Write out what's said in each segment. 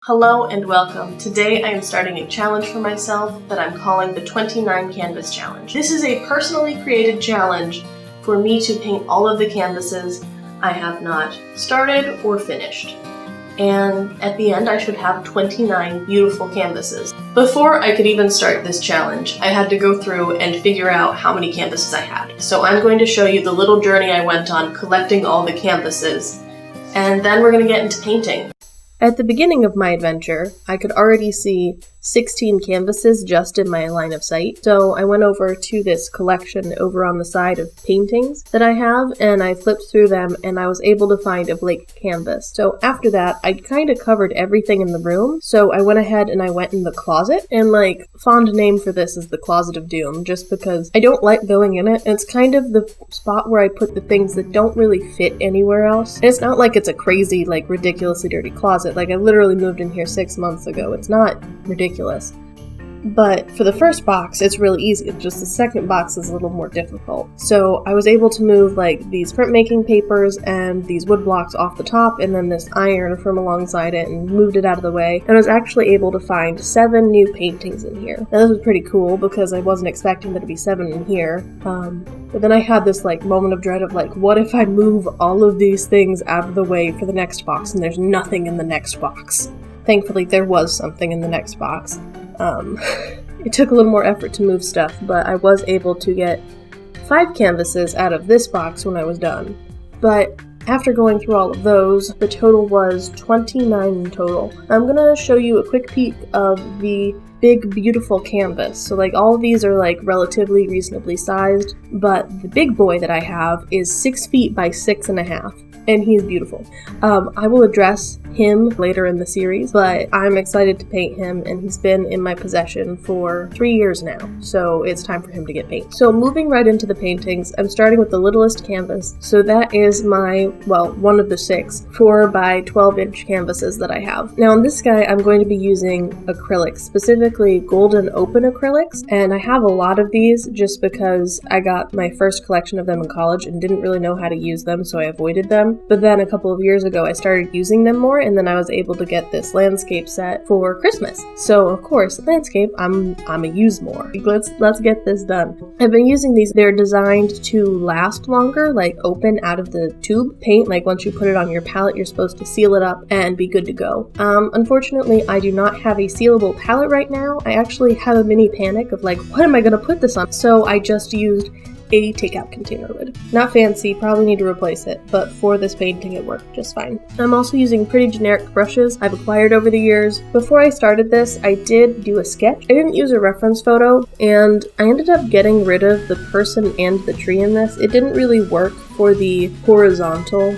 Hello and welcome. Today I am starting a challenge for myself that I'm calling the 29 Canvas Challenge. This is a personally created challenge for me to paint all of the canvases I have not started or finished. And at the end I should have 29 beautiful canvases. Before I could even start this challenge, I had to go through and figure out how many canvases I had. So I'm going to show you the little journey I went on collecting all the canvases, and then we're going to get into painting. At the beginning of my adventure, I could already see 16 canvases just in my line of sight, so I went over to this collection over on the side of paintings that I have, and I flipped through them, and I was able to find a blank canvas. So after that, I'd kind of covered everything in the room, so I went ahead and I went in the closet, and fond name for this is the Closet of Doom, just because I don't like going in it. It's kind of the spot where I put the things that don't really fit anywhere else. And it's not like it's a crazy, ridiculously dirty closet. I literally moved in here 6 months ago. It's not ridiculous. But for the first box, it's really easy. It's just the second box is a little more difficult. So I was able to move these printmaking papers and these wood blocks off the top, and then this iron from alongside it, and moved it out of the way. And I was actually able to find 7 new paintings in here. Now this was pretty cool because I wasn't expecting there to be 7 in here. But then I had this moment of dread of what if I move all of these things out of the way for the next box and there's nothing in the next box? Thankfully there was something in the next box. It took a little more effort to move stuff, but I was able to get 5 canvases out of this box when I was done. But after going through all of those, the total was 29 in total. I'm gonna show you a quick peek of the big, beautiful canvas. So all of these are relatively reasonably sized, but the big boy that I have is 6 feet by 6.5. And he's beautiful. I will address him later in the series, but I'm excited to paint him, and he's been in my possession for 3 years now, so it's time for him to get painted. So moving right into the paintings, I'm starting with the littlest canvas. So that is one of the 6 4 by 12 inch canvases that I have. Now on this guy, I'm going to be using acrylics, specifically golden open acrylics, and I have a lot of these just because I got my first collection of them in college and didn't really know how to use them, so I avoided them. But then a couple of years ago, I started using them more, and then I was able to get this landscape set for Christmas. So of course, landscape, I'm a use more. Let's get this done. I've been using these. They're designed to last longer, open out of the tube paint. Once you put it on your palette, you're supposed to seal it up and be good to go. Unfortunately, I do not have a sealable palette right now. I actually have a mini panic of what am I gonna put this on? So I just used a takeout container lid. Not fancy, probably need to replace it, but for this painting it worked just fine. I'm also using pretty generic brushes I've acquired over the years. Before I started this, I did do a sketch. I didn't use a reference photo, and I ended up getting rid of the person and the tree in this. It didn't really work for the horizontal,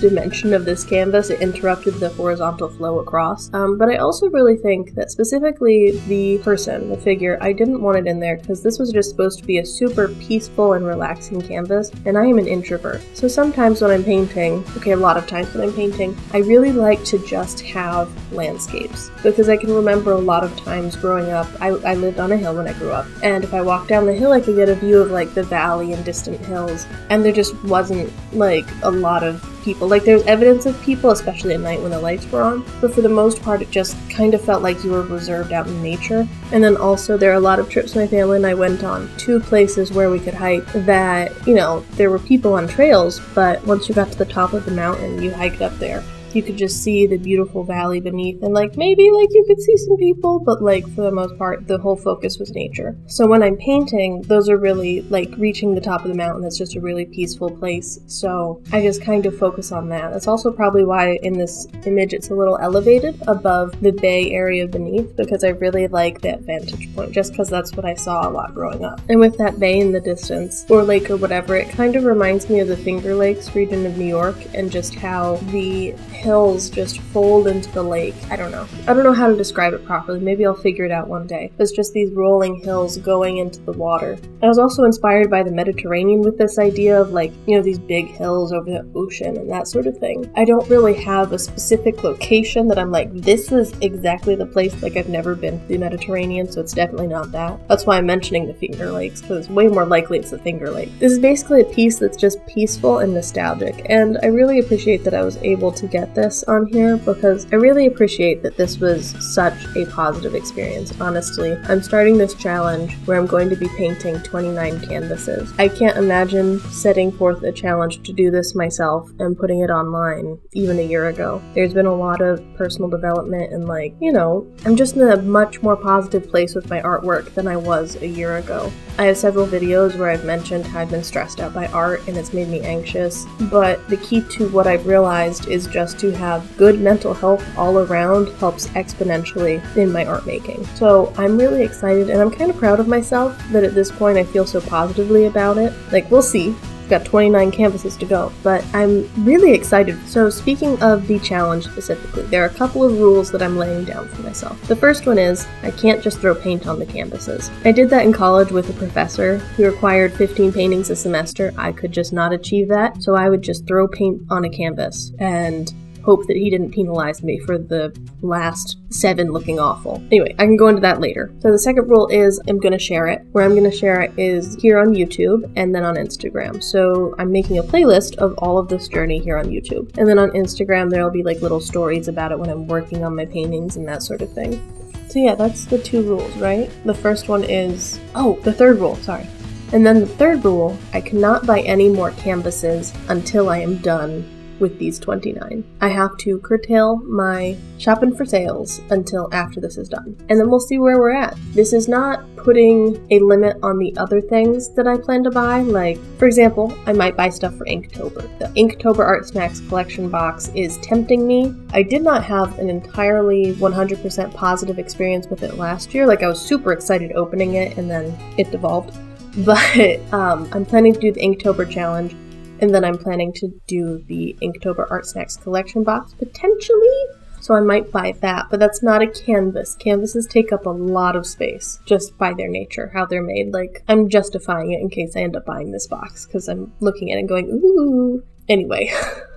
dimension of this canvas. It interrupted the horizontal flow across. But I also really think that specifically the person, the figure, I didn't want it in there because this was just supposed to be a super peaceful and relaxing canvas, and I am an introvert. So sometimes when I'm painting, a lot of times when I'm painting, I really like to just have landscapes, because I can remember a lot of times growing up, I lived on a hill when I grew up, and if I walked down the hill I could get a view of the valley and distant hills, and there just wasn't a lot of people. There's evidence of people, especially at night when the lights were on, but for the most part it just kind of felt like you were reserved out in nature. And then also there are a lot of trips my family and I went on to places where we could hike that, there were people on trails, but once you got to the top of the mountain, you hiked up there, you could just see the beautiful valley beneath, and maybe you could see some people, but for the most part the whole focus was nature. So when I'm painting, those are really reaching the top of the mountain. That's just a really peaceful place, so I just kind of focus on that. That's also probably why in this image it's a little elevated above the bay area beneath, because I really like that vantage point, just because that's what I saw a lot growing up. And with that bay in the distance, or lake or whatever, it kind of reminds me of the Finger Lakes region of New York, and just how the hills just fold into the lake. I don't know how to describe it properly. Maybe I'll figure it out one day. It's just these rolling hills going into the water. I was also inspired by the Mediterranean with this idea of these big hills over the ocean and that sort of thing. I don't really have a specific location that I'm this is exactly the place. I've never been to the Mediterranean, so it's definitely not that. That's why I'm mentioning the Finger Lakes, because it's way more likely it's the Finger Lake. This is basically a piece that's just peaceful and nostalgic, and I really appreciate that I was able to get at this on here because I really appreciate that this was such a positive experience. Honestly, I'm starting this challenge where I'm going to be painting 29 canvases. I can't imagine setting forth a challenge to do this myself and putting it online even a year ago. There's been a lot of personal development and I'm just in a much more positive place with my artwork than I was a year ago. I have several videos where I've mentioned how I've been stressed out by art and it's made me anxious, but the key to what I've realized is just to have good mental health all around helps exponentially in my art making. So I'm really excited and I'm kind of proud of myself that at this point I feel so positively about it. We'll see. Got 29 canvases to go, but I'm really excited. So speaking of the challenge specifically, there are a couple of rules that I'm laying down for myself. The first one is I can't just throw paint on the canvases. I did that in college with a professor who required 15 paintings a semester. I could just not achieve that, so I would just throw paint on a canvas and hope that he didn't penalize me for the last 7 looking awful. Anyway, I can go into that later. So the second rule is I'm going to share it. Where I'm going to share it is here on YouTube and then on Instagram. So I'm making a playlist of all of this journey here on YouTube. And then on Instagram, there'll be little stories about it when I'm working on my paintings and that sort of thing. So yeah, that's the 2 rules, right? The first one is, the third rule, sorry. And then the third rule, I cannot buy any more canvases until I am done with these 29. I have to curtail my shopping for sales until after this is done. And then we'll see where we're at. This is not putting a limit on the other things that I plan to buy. For example, I might buy stuff for Inktober. The Inktober Art Snacks collection box is tempting me. I did not have an entirely 100% positive experience with it last year. I was super excited opening it and then it devolved. But I'm planning to do the Inktober challenge. And then I'm planning to do the Inktober Art Snacks collection box, potentially. So I might buy that, but that's not a canvas. Canvases take up a lot of space, just by their nature, how they're made. I'm justifying it in case I end up buying this box, because I'm looking at it and going, ooh. Anyway,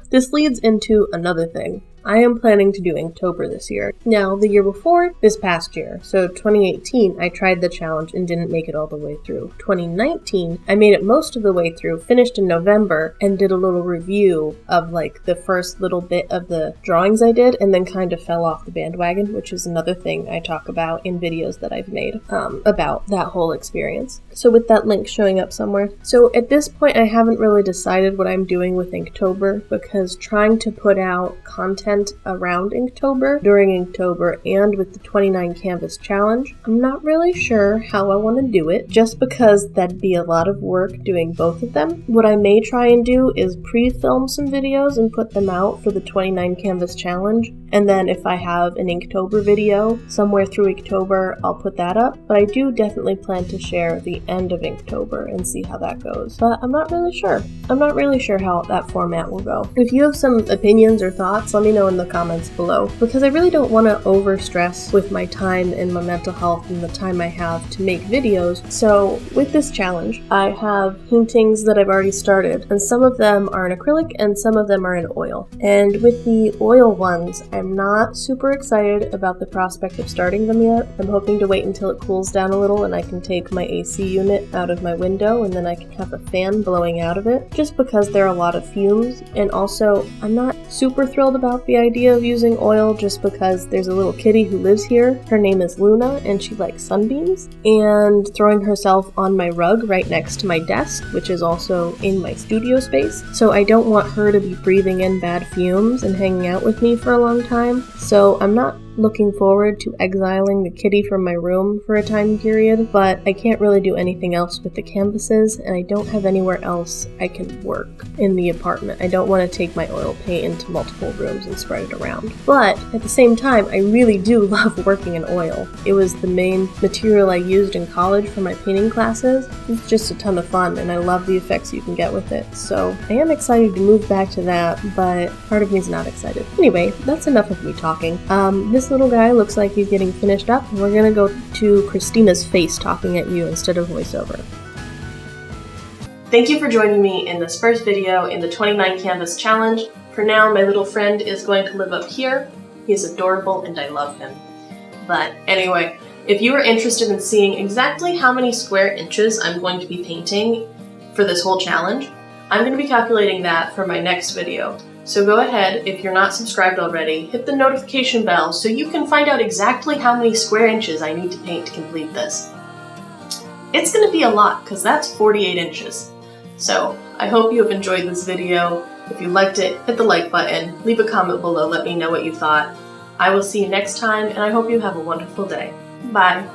this leads into another thing. I am planning to do Inktober this year. Now, the year before, this past year, so 2018, I tried the challenge and didn't make it all the way through. 2019, I made it most of the way through, finished in November, and did a little review of the first little bit of the drawings I did, and then kind of fell off the bandwagon, which is another thing I talk about in videos that I've made about that whole experience. So with that link showing up somewhere. So at this point, I haven't really decided what I'm doing with Inktober, because trying to put out content around Inktober, during Inktober, and with the 29 canvas challenge, I'm not really sure how I want to do it, just because that'd be a lot of work doing both of them. What I may try and do is pre-film some videos and put them out for the 29 canvas challenge, and then if I have an Inktober video somewhere through Inktober, I'll put that up. But I do definitely plan to share the end of Inktober and see how that goes. But I'm not really sure. I'm not really sure how that format will go. If you have some opinions or thoughts, let me know in the comments below, because I really don't want to over-stress with my time and my mental health and the time I have to make videos. So with this challenge, I have paintings that I've already started, and some of them are in acrylic and some of them are in oil. And with the oil ones, I'm not super excited about the prospect of starting them yet. I'm hoping to wait until it cools down a little and I can take my AC unit out of my window and then I can have a fan blowing out of it, just because there are a lot of fumes. And also, I'm not super thrilled about the idea of using oil, just because there's a little kitty who lives here. Her name is Luna and she likes sunbeams, and throwing herself on my rug right next to my desk, which is also in my studio space. So I don't want her to be breathing in bad fumes and hanging out with me for a long time. So I'm not looking forward to exiling the kitty from my room for a time period, but I can't really do anything else with the canvases, and I don't have anywhere else I can work in the apartment. I don't want to take my oil paint into multiple rooms and spread it around. But at the same time, I really do love working in oil. It was the main material I used in college for my painting classes. It's just a ton of fun, and I love the effects you can get with it. So I am excited to move back to that, but part of me is not excited. Anyway, that's enough of me talking. This little guy looks like he's getting finished up, and we're gonna go to Christina's face talking at you instead of voiceover. Thank you for joining me in this first video in the 29 Canvas Challenge. For now, my little friend is going to live up here. He's adorable and I love him. But anyway, if you are interested in seeing exactly how many square inches I'm going to be painting for this whole challenge, I'm going to be calculating that for my next video. So go ahead, if you're not subscribed already, hit the notification bell so you can find out exactly how many square inches I need to paint to complete this. It's going to be a lot, because that's 48 inches. So I hope you have enjoyed this video. If you liked it, hit the like button, leave a comment below, let me know what you thought. I will see you next time, and I hope you have a wonderful day. Bye!